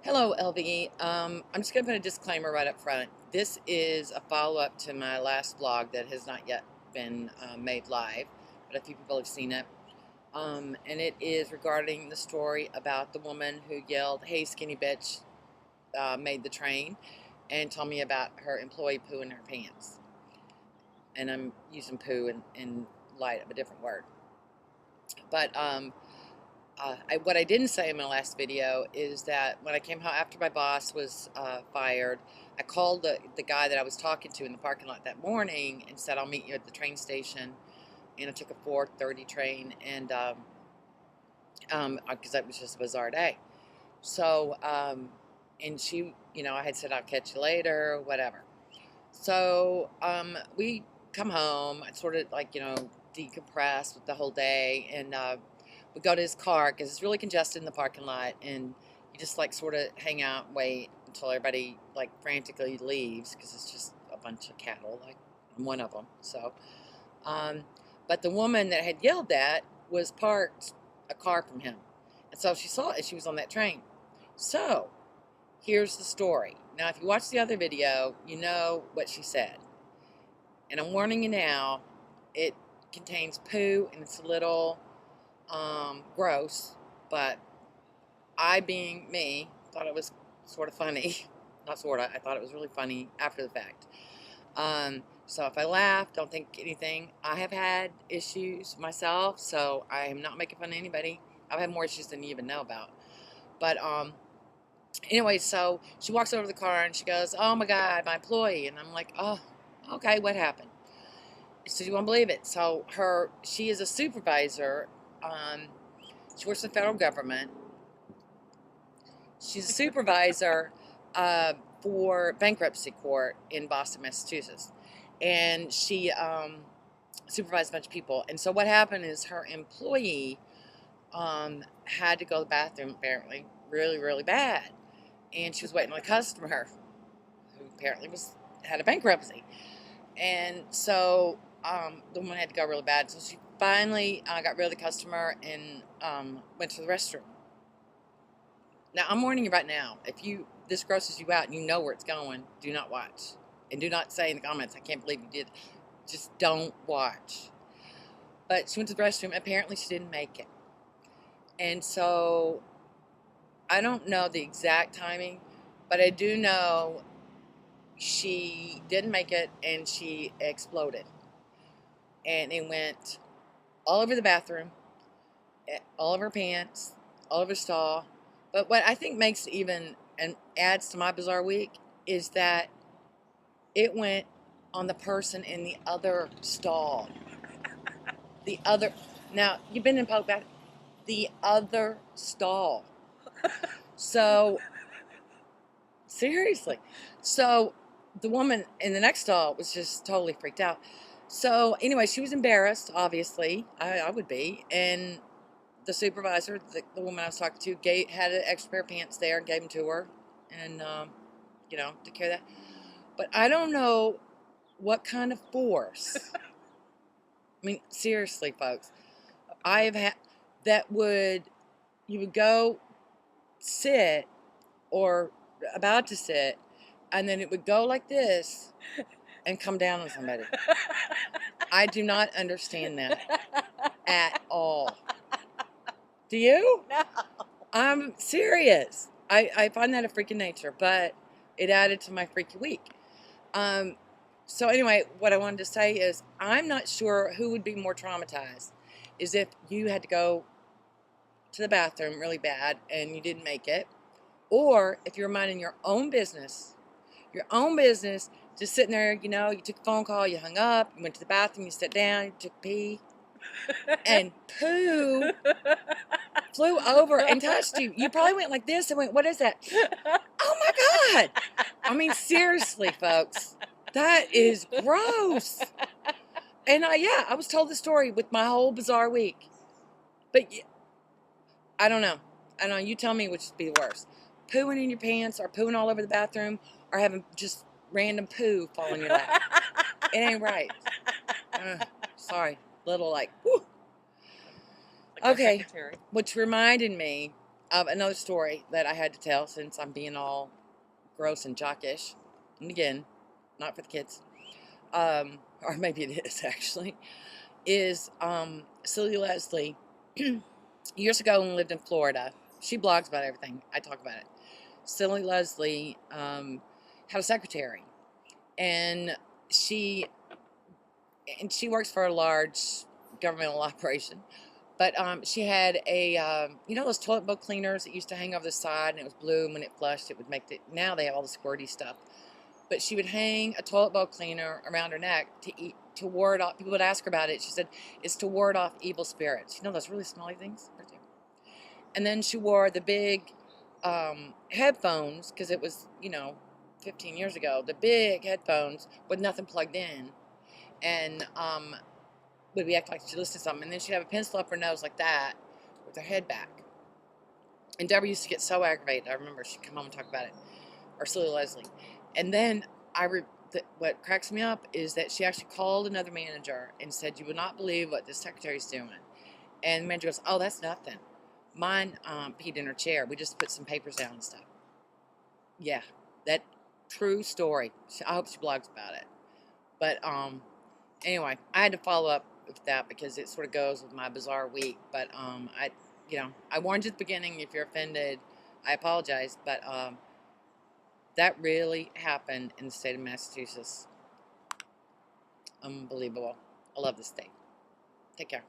Hello, LVE. I'm just going to put a disclaimer right up front. This is a follow-up to my last vlog that has not yet been made live, but a few people have seen it. And it is regarding the story about the woman who yelled, "Hey, skinny bitch," made the train, and told me about her employee poo in her pants. And I'm using poo in light of a different word. But what I didn't say in my last video is that when I came home after my boss was fired, I called the guy that I was talking to in the parking lot that morning and said, "I'll meet you at the train station." And I took a 4:30 train, and because that was just a bizarre day. So, and she, I had said, "I'll catch you later," whatever. So, we come home. I sort of decompress with the whole day, and we go to his car because it's really congested in the parking lot, and you just sort of hang out and wait until everybody frantically leaves because it's just a bunch of cattle. I'm one of them. So, um, but the woman that had yelled that was parked a car from him, and so she saw it. She was on that train. So here's the story. Now, if you watch the other video, you know what she said. And I'm warning you now, it contains poo and it's a little gross, but I, being me, thought it was sort of funny. Not sort of, I thought it was really funny after the fact. So if I laugh, don't think anything. I have had issues myself, so I am not making fun of anybody. I've had more issues than you even know about. But anyway, so she walks over to the car and she goes, "Oh my God, my employee." And I'm like, "Oh, okay, what happened?" So you won't believe it. So she is a supervisor. She works in the federal government. She's a supervisor for bankruptcy court in Boston, Massachusetts. And she supervised a bunch of people. And so what happened is her employee had to go to the bathroom, apparently, really, really bad. And she was waiting on a customer who apparently had a bankruptcy. And so the woman had to go really bad. So she finally got rid of the customer and went to the restroom. Now, I'm warning you right now, if this grosses you out and you know where it's going, do not watch. And do not say in the comments, "I can't believe you did." Just don't watch. But she went to the restroom. Apparently, she didn't make it. And so I don't know the exact timing, but I do know she didn't make it and she exploded. And it went all over the bathroom, all over her pants, all over the stall. But what I think makes it even and adds to my bizarre week is that it went on the person in the other stall. The other, now you've been in public bathroom, the other stall. So seriously, so the woman in the next stall was just totally freaked out. So anyway, she was embarrassed. Obviously, I would be, and the supervisor, the woman I was talking to, had an extra pair of pants there and gave them to her, and took care of that. But I don't know what kind of force. I mean, seriously, folks, I have had you would go sit or about to sit, and then it would go like this and come down on somebody. I do not understand that at all. Do you? No. I'm serious. I find that a freaking nature, but it added to my freaky week. So anyway, what I wanted to say is I'm not sure who would be more traumatized. Is if you had to go to the bathroom really bad and you didn't make it, or if you're minding your own business, just sitting there, you took a phone call, you hung up, you went to the bathroom, you sat down, you took a pee, and poo flew over and touched you. You probably went like this and went, "What is that?" Oh my God. I mean, seriously, folks, that is gross. And I was told the story with my whole bizarre week. But I don't know. You tell me which would be the worst. Pooing in your pants or pooing all over the bathroom or having just random poo fall in your lap. It ain't right. Sorry. Little whew. Like Okay. Which reminded me, Another story that I had to tell since I'm being all gross and jockish, and again, not for the kids, or maybe it is actually, is Silly Leslie. Years ago when we lived in Florida, she blogs about everything. I talk about it. Silly Leslie had a secretary, and she she works for a large governmental operation. But she had a, you know those toilet bowl cleaners that used to hang over the side and it was blue, and when it flushed it would make it, now they have all the squirty stuff. But she would hang a toilet bowl cleaner around her neck to ward off, people would ask her about it. She said, it's to ward off evil spirits. You know those really smelly things? And then she wore the big headphones, because it was, 15 years ago, the big headphones with nothing plugged in. And would be acting like she listened to something, and then she'd have a pencil up her nose like that with her head back. And Deborah used to get so aggravated. I remember she'd come home and talk about it, or Silly Leslie. And then what cracks me up is that she actually called another manager and said, "You would not believe what this secretary's doing." And the manager goes, "Oh, that's nothing. Mine peed in her chair. We just put some papers down and stuff." Yeah, that true story. I hope she blogs about it. But anyway, I had to follow up with that because it sort of goes with my bizarre week. But I warned you at the beginning. If you're offended, I apologize. But that really happened in the state of Massachusetts. Unbelievable. I love this state. Take care.